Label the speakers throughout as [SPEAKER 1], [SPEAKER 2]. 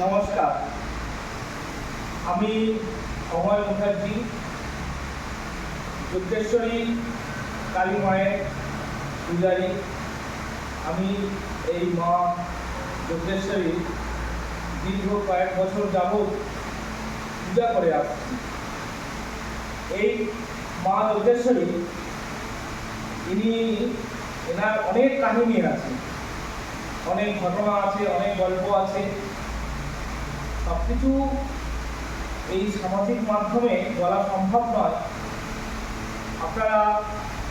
[SPEAKER 1] নমস্কার, আমি অময় মুখার্জি, যুদ্ধেশ্বরী কালী মায়ের পূজারী। আমি এই মা যুদ্ধেশ্বরী দীর্ঘ কয়েক বছর যাবৎ পূজা করে আসছি। এই মা যুদ্ধেশ্বরী এনার অনেক কাহিনী আছে, অনেক ঘটনা আছে, অনেক গল্প আছে। সব কিছু এই সামাজিক মাধ্যমে বলা সম্ভব নয়। আপনারা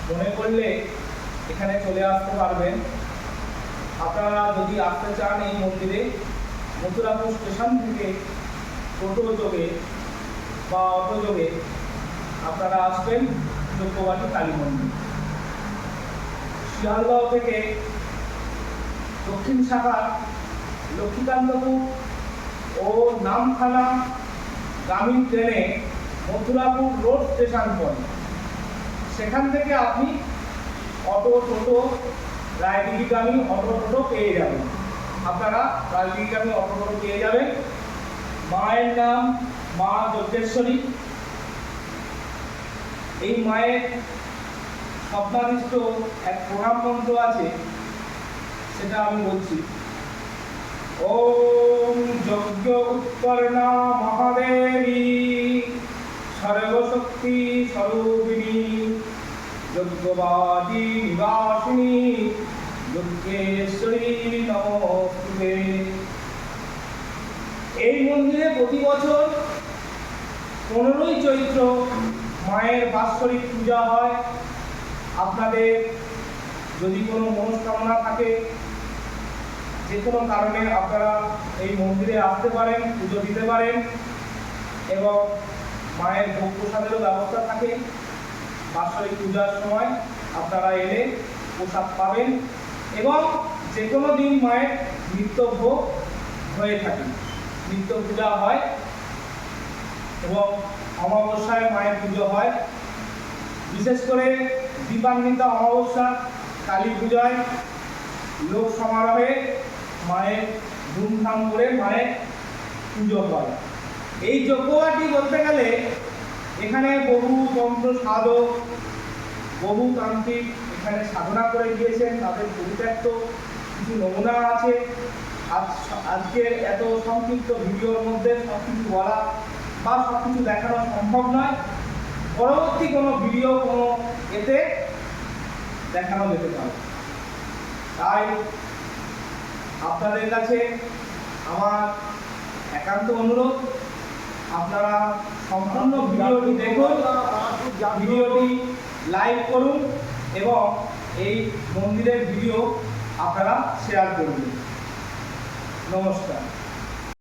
[SPEAKER 1] মনে করলে এখানে চলে আসতে পারবেন। আপনারা যদি আসতে চান এই মন্দিরে, মথুরাপুর স্টেশন থেকে টোটো যোগে বা অটো যোগে আপনারা আসবেন যজ্ঞবাটি কালী মন্দির। শিয়ালদহ থেকে দক্ষিণ শাখা লক্ষ্মীকান্তপুর ও নামখানা গ্রামীণ ট্রেনে মথুরাপুর রোড স্টেশন পড়ে। সেখান থেকে আপনি অটো, টোটো, রায়দিঘিগামী অটো, টোটো পেয়ে যাবেন। আপনারা রায়দিঘিগামী অটো, টোটো পেয়ে যাবেন। মায়ের নাম মা যজ্ঞেশ্বরী। এই মায়ের স্বপ্নাদিষ্ট এক প্রণাম মন্ত্র আছে, সেটা আমি বলছি। ওম যজ্ঞ উৎপর্ণা মহাদেবী সর্বশক্তি স্বরূপিণী যজ্ঞবাদী নিবাসিনী যজ্ঞেশ্বরী নমস্তুতে। এই মন্দিরে প্রতি বছর 15ই চৈত্র মায়ের বাৎসরিক পূজা হয়। আপনাদের যদি কোনো মনস্কামনা থাকে, যে কোনো কারণে আপনারা এই মন্দিরে আসতে পারেন, পুজো দিতে পারেন এবং মায়ের ভোগ প্রসাদেরও ব্যবস্থা থাকে। বাৎসরিক পূজার সময় আপনারা এলে প্রসাদ পাবেন এবং যে কোনো দিন মায়ের নিত্য ভোগ হয়ে থাকে, নিত্য পূজা হয় এবং অমাবস্যায় মায়ের পুজো হয়। বিশেষ করে দীপান্বিতা অমাবস্যা, কালী পূজায় লোক সমারোহে মায়ের ধুমধাম করে মায়ের পুজো হয়। এই যজ্ঞবাটি বলতে গেলে এখানে বহু তন্ত্র সাধক, বহু তান্ত্রিক এখানে সাধনা করে গিয়েছেন। তাদের পরিত্যক্ত কিছু নমুনা আছে। আজকের এত সংক্ষিপ্ত ভিডিওর মধ্যে সব কিছু বলা বা সব কিছু দেখানো সম্ভব নয়। পরবর্তী কোনো ভিডিও কোনো এতে দেখানো যেতে পারে। তাই আপনাদের কাছে আমার একান্ত অনুরোধ, আপনারা সম্পূর্ণ ভিডিওটি দেখুন, ভিডিওটি লাইক করুন এবং এই মন্দিরের ভিডিও আপনারা শেয়ার করুন। নমস্কার।